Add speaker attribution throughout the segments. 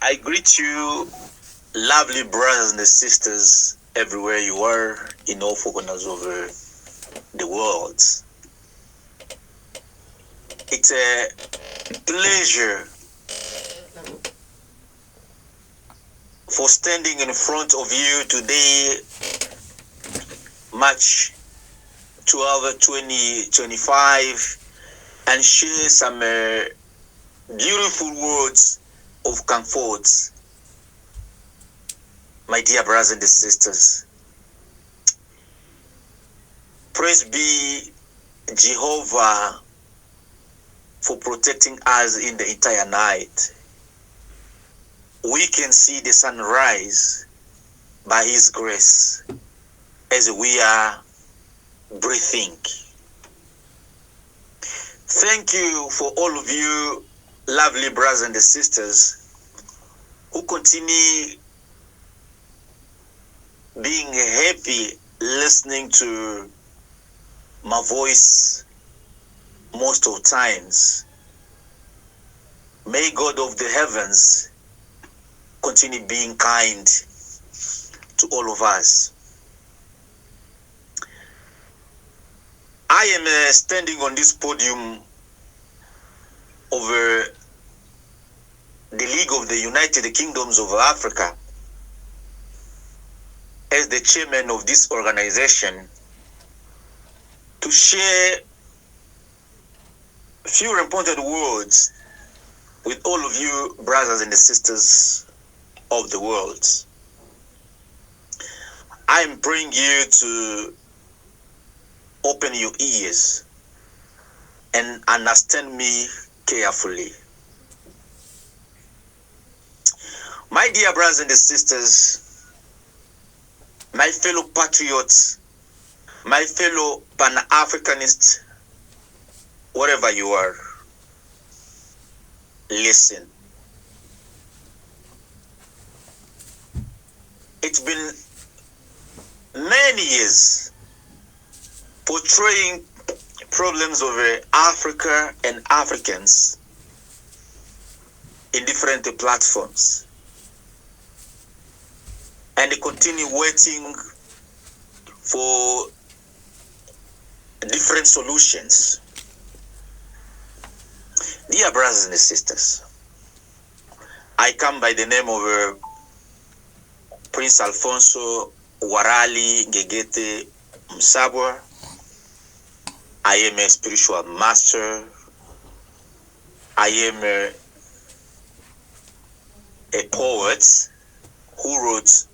Speaker 1: I greet you, lovely brothers and sisters, everywhere you are in all four corners over the world. It's a pleasure for standing in front of you today, March 12, 2025, and share some beautiful words of comfort, my dear brothers and sisters. Praise be Jehovah for protecting us in the entire night. We can see the sunrise by His grace as we are breathing. Thank you for all of you, lovely brothers and sisters, who continue being happy listening to my voice most of times. May God of the heavens continue being kind to all of us. I am standing on this podium over the League of the United Kingdoms of Africa as the chairman of this organization to share a few important words with all of you brothers and sisters of the world. I am praying you to open your ears and understand me carefully. My dear brothers and sisters, my fellow patriots, my fellow Pan-Africanists, wherever you are, listen. It's been many years portraying problems of Africa and Africans in different platforms, and they continue waiting for different solutions. Dear brothers and sisters, I come by the name of Prince Alfonso Warally Ngengethe Msabwa. I am a spiritual master. I am a poet who wrote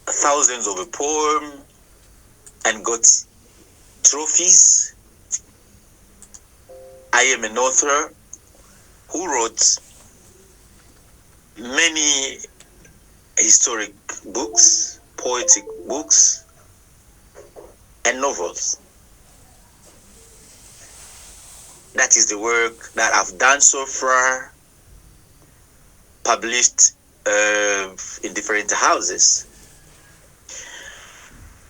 Speaker 1: thousands of poems and got trophies. I am an author who wrote many historic books, poetic books, and novels. That is the work that I've done so far, published in different houses.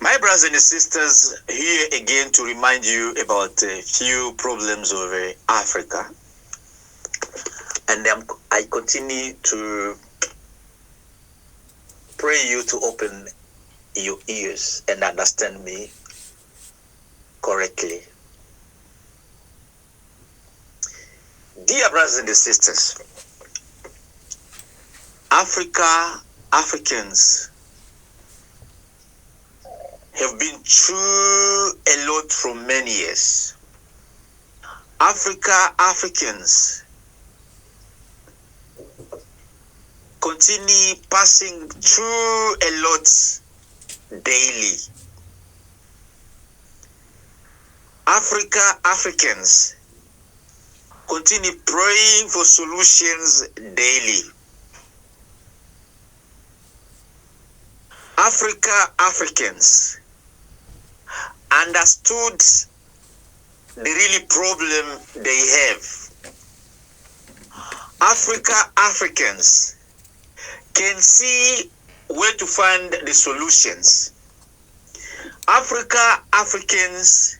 Speaker 1: My brothers and sisters, here again to remind you about a few problems of Africa. And I continue to pray you to open your ears and understand me correctly. Dear brothers and sisters, Africa, Africans have been through a lot for many years. Africa, Africans continue passing through a lot daily. Africa, Africans continue praying for solutions daily. Africa, Africans understood the really problem they have. Africa, Africans can see where to find the solutions. Africa, Africans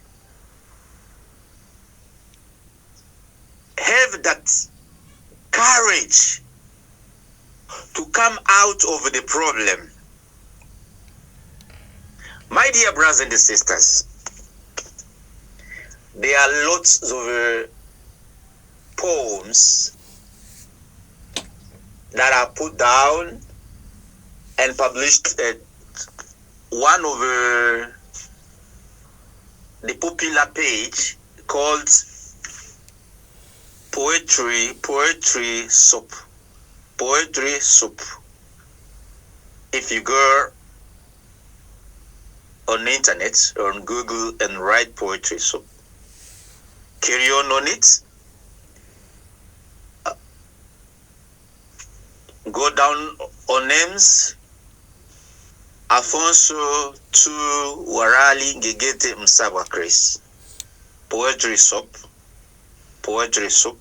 Speaker 1: have that courage to come out of the problem. My dear brothers and sisters, there are lots of poems that are put down and published at one of the popular page called Poetry Soup. Poetry Soup. If you go on the internet or on Google and write Poetry Soup, carry on it, go down on names, Alfonso to Warally, Ngengethe, Chris. Poetry Soup. Poetry Soup.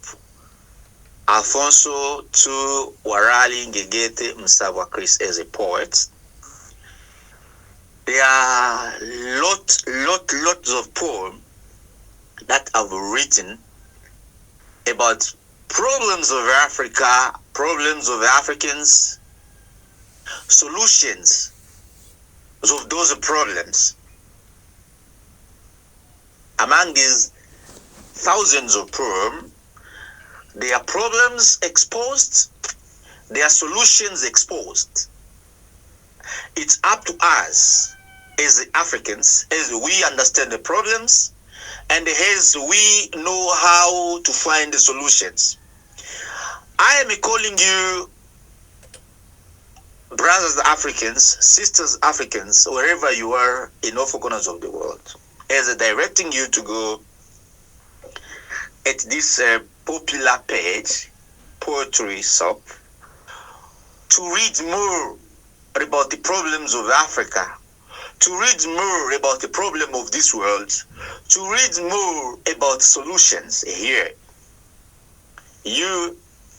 Speaker 1: Alfonso to Warally, Ngengethe, Chris as a poet. There are lots of poems that I've written about problems of Africa, problems of Africans, solutions of those problems. Among these thousands of poems, there are problems exposed, there are solutions exposed. It's up to us as Africans, as we understand the problems and as we know how to find the solutions. I am calling you brothers Africans, sisters Africans, wherever you are in all four corners of the world, as directing you to go at this popular page, Poetry Soup, to read more about the problems of Africa, to read more about the problem of this world, to read more about solutions here. You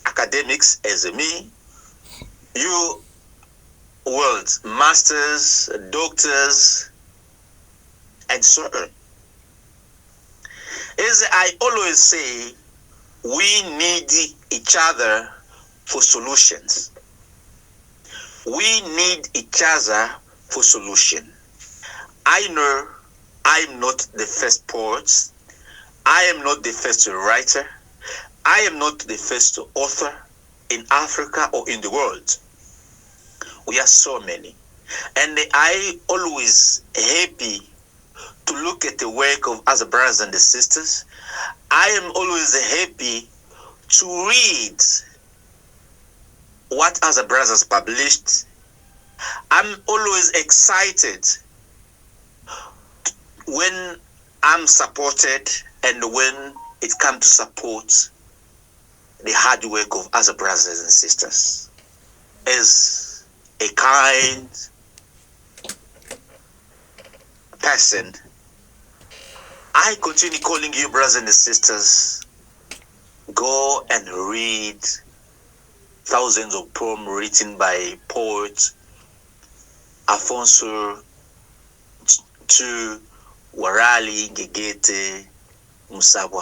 Speaker 1: academics as me, you world masters, doctors, and so on. As I always say, we need each other for solutions. We need each other for solution. I know I'm not the first poet. I am not the first writer. I am not the first author in Africa or in the world. We are so many. And I always happy to look at the work of other brothers and sisters. I am always happy to read what other brothers published. I'm always excited when I'm supported and when it comes to support the hard work of other brothers and sisters. As a kind person, I continue calling you brothers and sisters, go and read thousands of poems written by poets Alfonso to Warally, Ngengethe,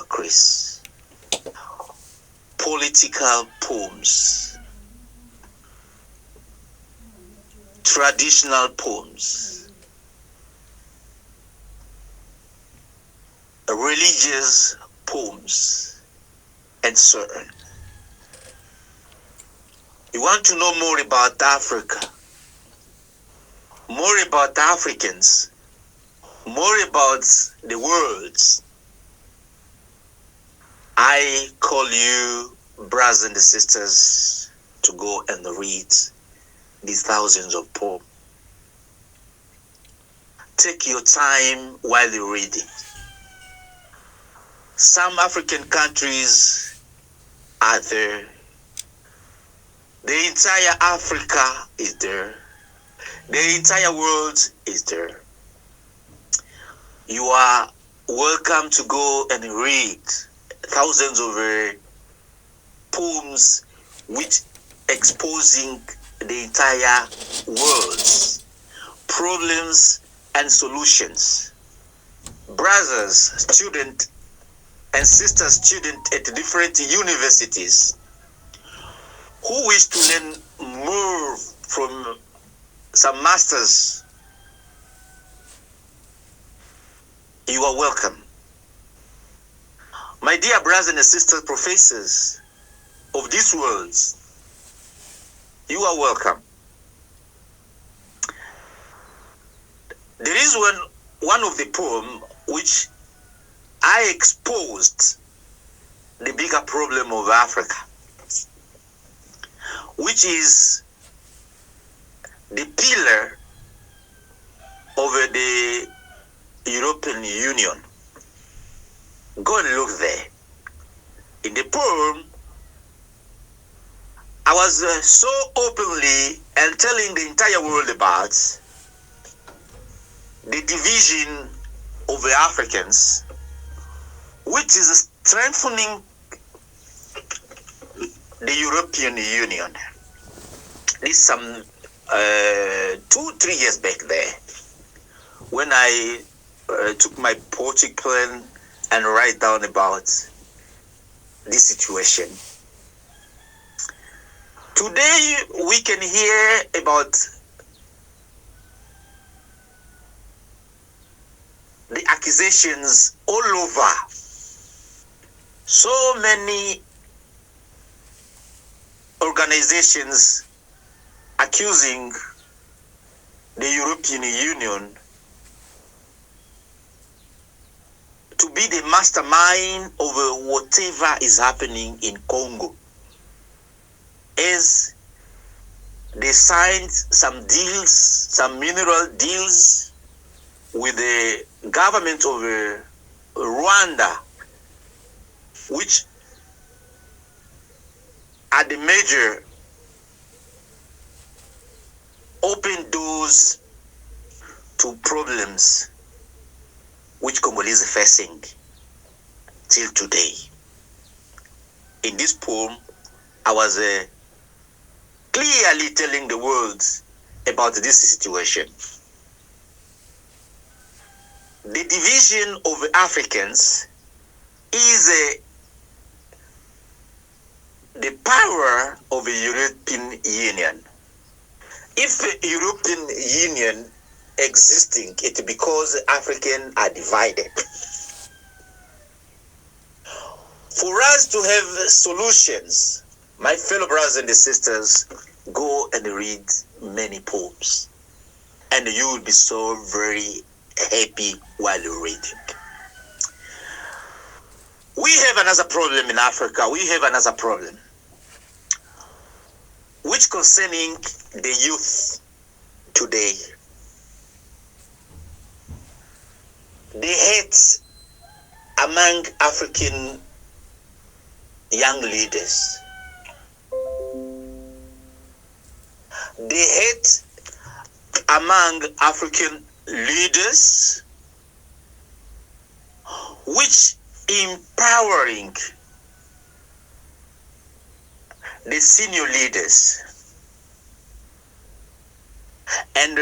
Speaker 1: Chris. Political poems, traditional poems, religious poems, and so on. You want to know more about Africa, more about Africans, more about the world, I call you brothers and sisters to go and read these thousands of poems. Take your time while you read it. Some African countries are there. The entire Africa is there. The entire world is there. You are welcome to go and read thousands of poems which exposing the entire world's problems and solutions. Brothers, students, and sisters, students at different universities who wish to learn from some masters, you are welcome. My dear brothers and sisters, professors of these worlds, you are welcome. There is one of the poem which I exposed the bigger problem of Africa, which is the pillar of the European Union. Go and look there. In the poem, I was so openly and telling the entire world about the division of the Africans, which is strengthening the European Union. This some 2-3 years back there, when I took my poetry pen and write down about this situation. Today we can hear about the accusations all over. So many organizations accusing the European Union to be the mastermind of whatever is happening in Congo, as they signed some deals, some mineral deals with the government of Rwanda, which are the major open doors to problems which Congolese are facing till today. In this poem, I was clearly telling the world about this situation. The division of Africans is the power of the European Union. If the European Union existing, it's because Africans are divided. For us to have solutions, my fellow brothers and sisters, go and read many poems, and you will be so very happy while you read it. We have another problem in Africa. We have another problem, which concerning the youth today. The hate among African young leaders. The hate among African leaders, which empowering the senior leaders and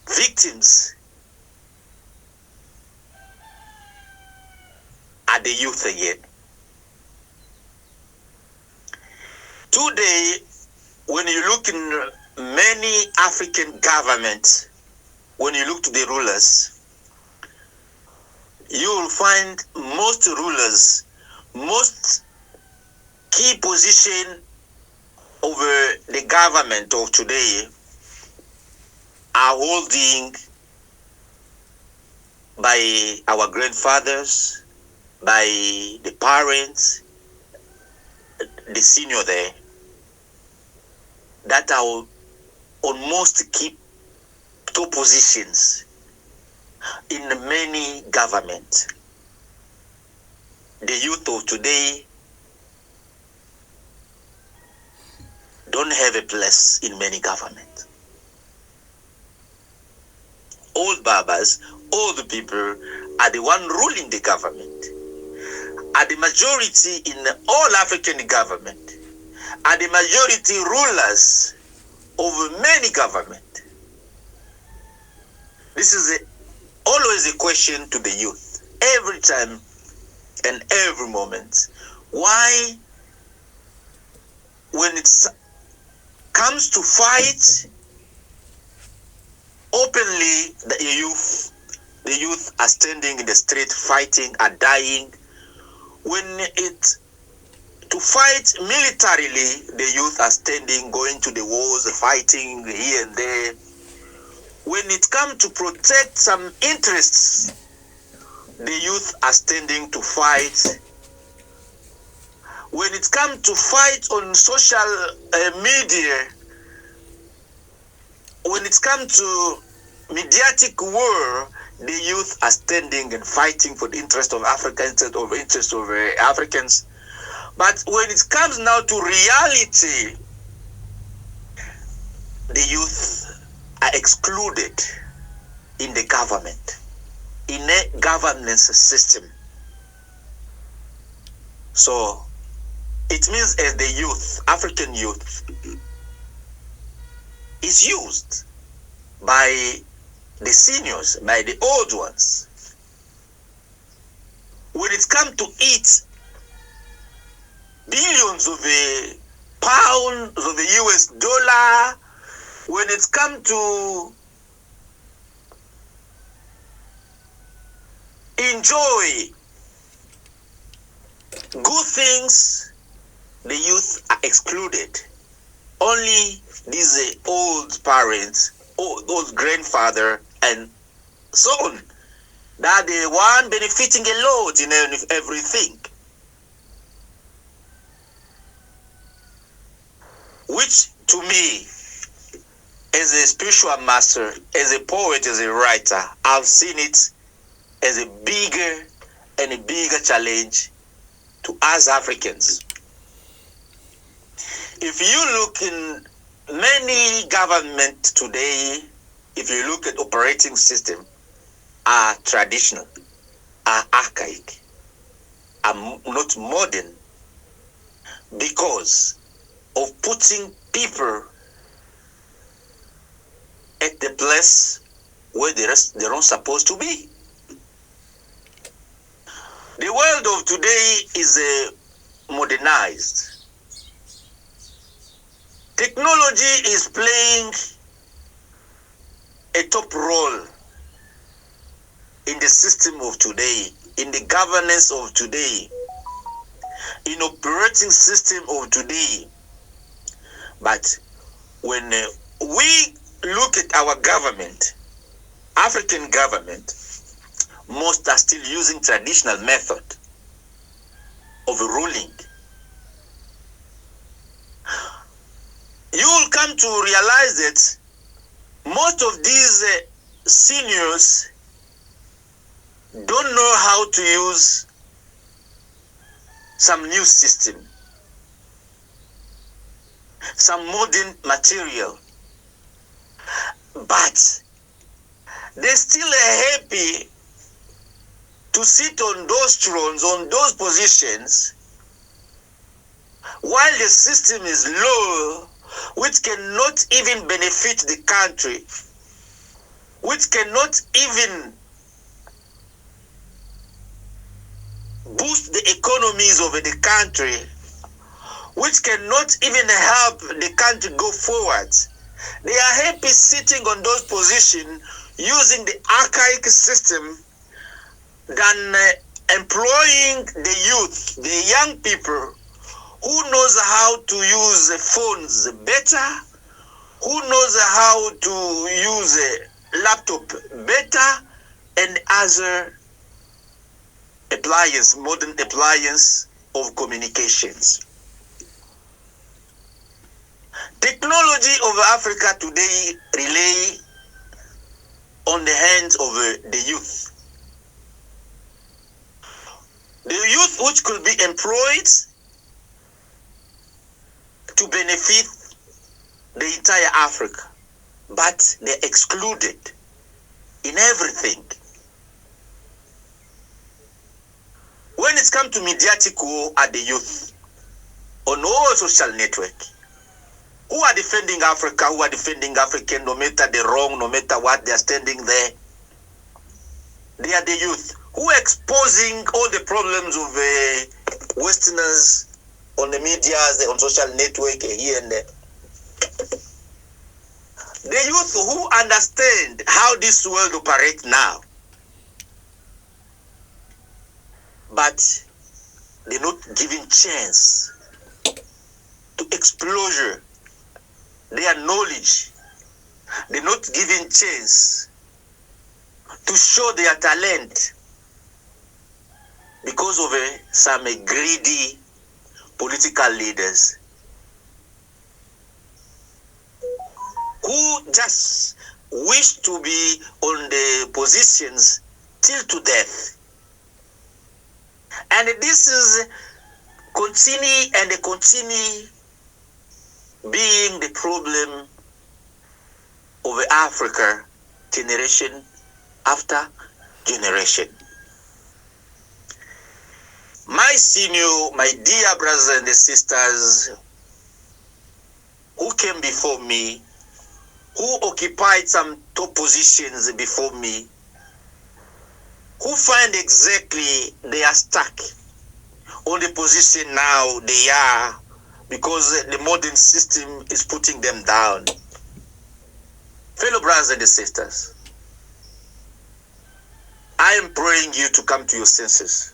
Speaker 1: victims are the youth again. Today, when you look in many African governments, when you look to the rulers, you will find most rulers, most key position over the government of today are holding by our grandfathers, by the parents, the senior there, that are almost keep top positions in many governments. The youth of today don't have a place in many governments. Old babas, old people are the one ruling the government, are the majority in all African government, are the majority rulers over many government. This is always a question to the youth, every time and every moment. Why, when it comes comes to fight openly, the youth are standing in the street fighting, are dying. When it to fight militarily, the youth are standing, going to the wars, fighting here and there. When it comes to protect some interests, the youth are standing to fight. When it comes to fight on social media, when it comes to mediatic war, the youth are standing and fighting for the interest of Africa instead of interest of Africans. But when it comes now to reality, the youth are excluded in the government, in a governance system. So it means as the youth, African youth, is used by the seniors, by the old ones. When it comes to eat billions of pounds of the US dollar, when it comes to enjoy good things, the youth are excluded. Only these old parents, old grandfather, and so on, that the one benefiting a lot in everything. Which to me, as a spiritual master, as a poet, as a writer, I've seen it as a bigger and a bigger challenge to us Africans. If you look in many governments today, if you look at operating system, are traditional, are archaic, are not modern, because of putting people at the place where they're not supposed to be. The world of today is modernized. Technology is playing a top role in the system of today, in the governance of today, in operating system of today. But when we look at our government, African government, most are still using traditional method of ruling. You will come to realize that most of these seniors don't know how to use some new system, some modern material, but they're still happy to sit on those thrones, on those positions, while the system is low, which cannot even benefit the country, which cannot even boost the economies of the country, which cannot even help the country go forward. They are happy sitting on those positions using the archaic system than employing the youth, the young people who knows how to use phones better, who knows how to use a laptop better, and other appliance, modern appliance of communications. Technology of Africa today rely on the hands of the youth. The youth which could be employed to benefit the entire Africa, but they're excluded in everything. When it comes to mediatic war at the youth, on all social network, who are defending Africa, who are defending African, no matter the wrong, no matter what, they are standing there. They are the youth who are exposing all the problems of Westerners on the media, on social network, here and there. The youth who understand how this world operates now, but they're not giving chance to exposure their knowledge. They're not giving chance to show their talent because of some greedy political leaders who just wish to be on the positions till to death. And this is continue being the problem of Africa generation after generation. My senior, my dear brothers and sisters who came before me, who occupied some top positions before me, who find exactly they are stuck on the position now they are because the modern system is putting them down. Fellow brothers and sisters, I am praying you to come to your senses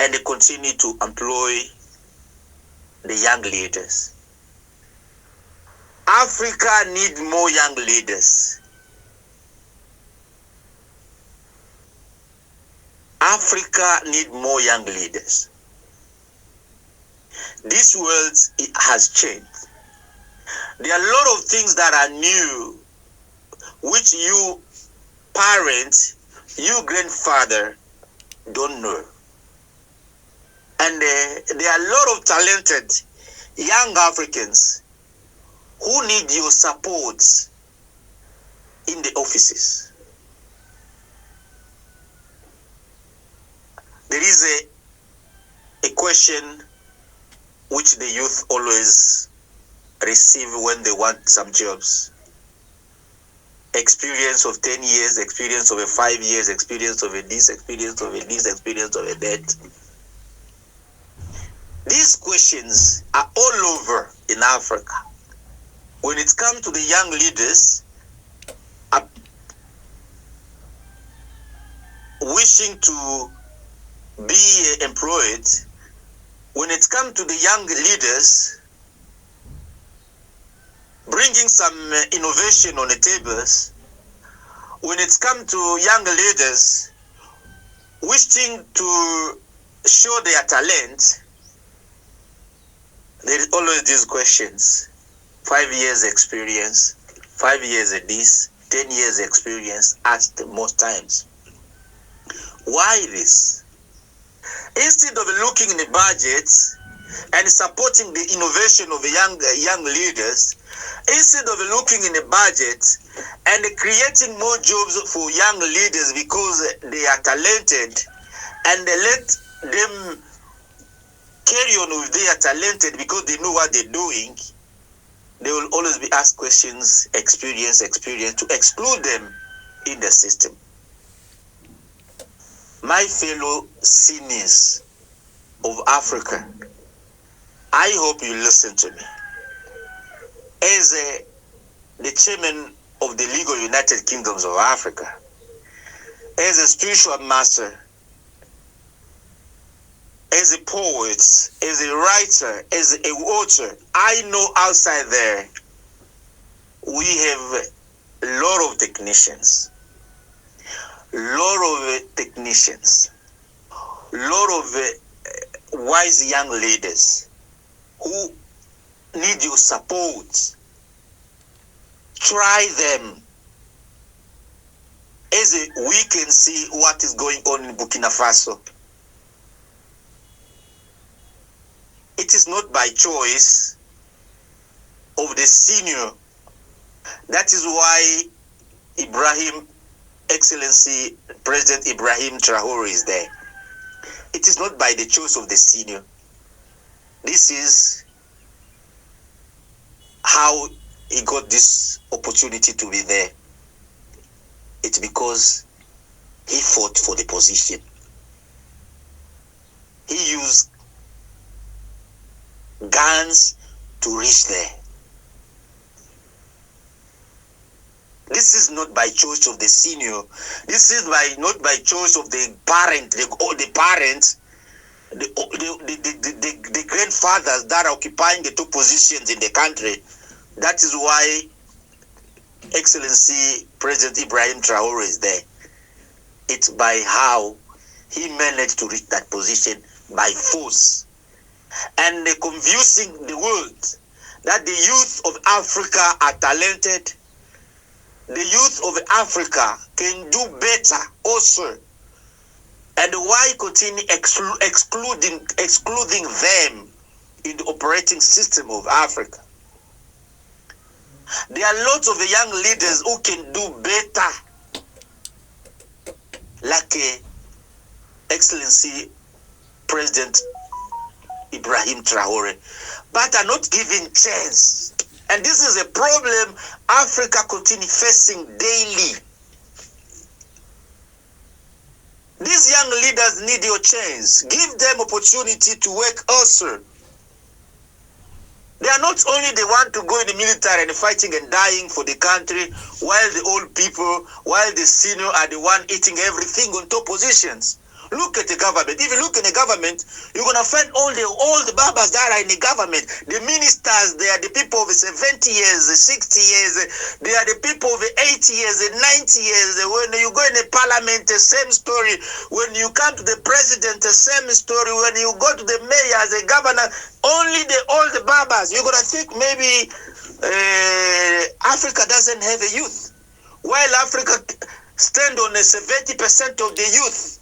Speaker 1: and continue to employ the young leaders. Africa needs more young leaders. Africa needs more young leaders. This world has changed. There are a lot of things that are new, which you parents, you grandfather don't know. And there are a lot of talented young Africans who need your support in the offices. There is a question which the youth always receive when they want some jobs. Experience of 10 years, experience of 5 years, experience of this, experience of this, experience of that. These questions are all over in Africa. When it comes to the young leaders wishing to be employed, when it comes to the young leaders bringing some innovation on the tables, when it comes to young leaders wishing to show their talent, there is always these questions. 5 years experience, 5 years at this, 10 years experience asked most times. Why this? Instead of looking in the budget and supporting the innovation of the young leaders, instead of looking in the budget and creating more jobs for young leaders because they are talented, and they let them carry on with their talented because they know what they're doing, they will always be asked questions, experience, to exclude them in the system. My fellow seniors of Africa, I hope you listen to me. As the chairman of the League of United Kingdoms of Africa, as a spiritual master, as a poet, as a writer, as a author, I know outside there we have a lot of technicians, lot of wise young leaders who need your support. Try them. As we can see what is going on in Burkina Faso. It is not by choice of the senior. That is why Excellency President Ibrahim Traore is there. It is not by the choice of the senior. This is how he got this opportunity to be there. It's because he fought for the position. He used guns to reach there. This is not by choice of the senior. This is not by choice of the parent, the parents, the grandfathers that are occupying the two positions in the country. That is why Excellency President Ibrahim Traore is there. It's by how he managed to reach that position by force and convincing the world that the youth of Africa are talented. The youth of Africa can do better also. And why continue excluding them in the operating system of Africa? There are lots of young leaders who can do better, like Excellency President Ibrahim Traore, but are not given chance. And this is a problem Africa continue facing daily. These young leaders need your chance. Give them opportunity to work also. They are not only the one to go in the military and fighting and dying for the country, while the old people, while the senior are the one eating everything on top positions. Look at the government. If you look in the government, you're going to find all the babas that are in the government. The ministers, they are the people of 70 years, 60 years. They are the people of 80 years, 90 years. When you go in the parliament, the same story. When you come to the president, the same story. When you go to the mayor, the governor, only the old babas. You're going to think maybe Africa doesn't have a youth. While Africa stand on 70% of the youth.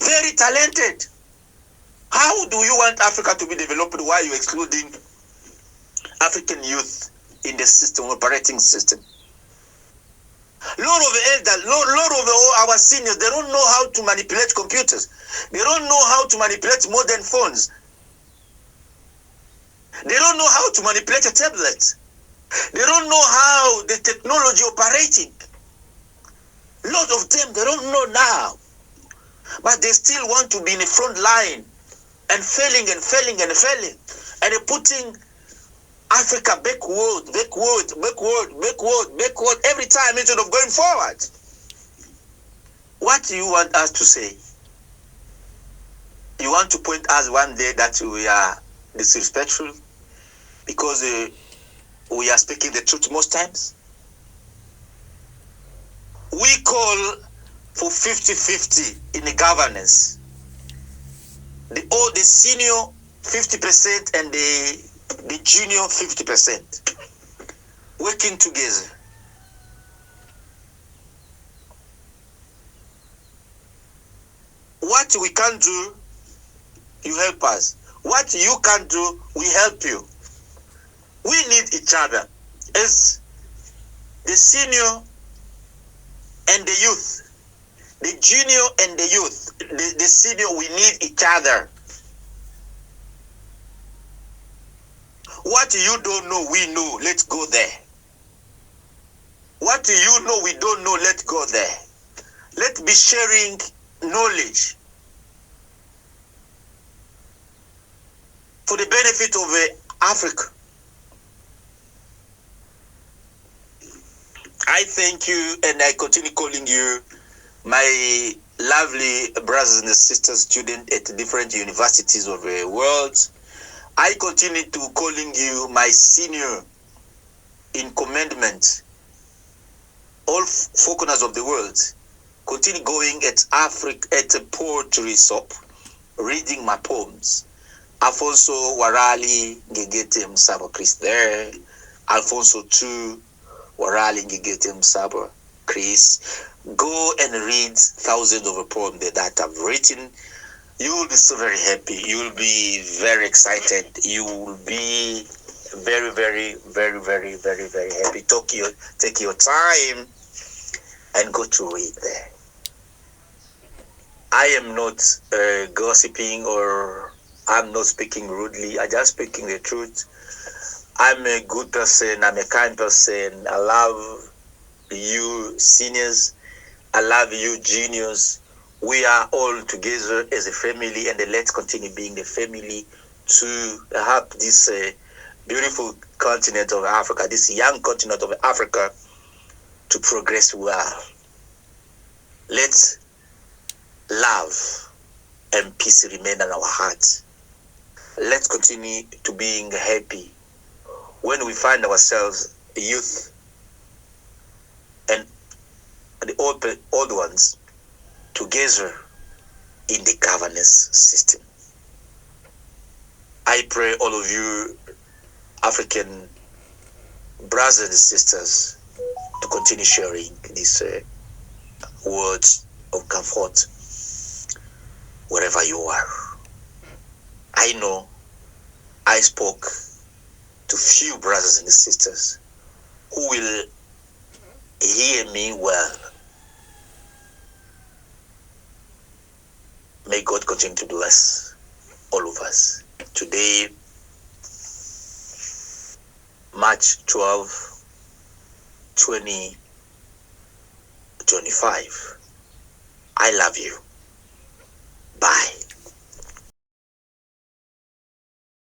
Speaker 1: Very talented. How do you want Africa to be developed while you're excluding African youth in the system, operating system? Lot of elders, lot of our seniors, they don't know how to manipulate computers. They don't know how to manipulate modern phones. They don't know how to manipulate a tablet. They don't know how the technology operating. Lot of them, they don't know now. But they still want to be in the front line and failing and failing and failing. And they're putting Africa backward every time instead of going forward. What do you want us to say? You want to point us one day that we are disrespectful because we are speaking the truth most times? We call for 50-50 in the governance. The senior 50% and the junior 50%. Working together. What we can do, you help us. What you can do, we help you. We need each other as the senior and the youth. The junior and the youth, the senior, we need each other. What you don't know, we know. Let's go there. What you know, we don't know. Let's go there. Let's be sharing knowledge for the benefit of Africa. I thank you, and I continue calling you my lovely brothers and sisters, students at different universities of the world. I continue to calling you my senior in commandment. All four corners of the world. Continue going at Africa at a poetry shop, reading my poems. Alfonso, Warally, Ngengethe, Msabo, Chris there. Alfonso 2, Warally, Ngengethe, Msabo, Chris. Go and read thousands of poems that I've written. You will be so very happy. You will be very excited. You will be very, very, very, very, very, very happy. Take your time and go to read there. I am not gossiping or I'm not speaking rudely. I'm just speaking the truth. I'm a good person. I'm a kind person. I love you seniors. I love you juniors. We are all together as a family, and let's continue being the family to help this beautiful continent of Africa, this young continent of Africa, to progress well. Let love and peace remain in our hearts. Let's continue to being happy when we find ourselves youth and the old ones together in the governance system. I pray all of you African brothers and sisters to continue sharing these words of comfort wherever you are. I know I spoke to few brothers and sisters who will hear me well. May God continue to bless all of us. Today, March 12, 2025. I love you.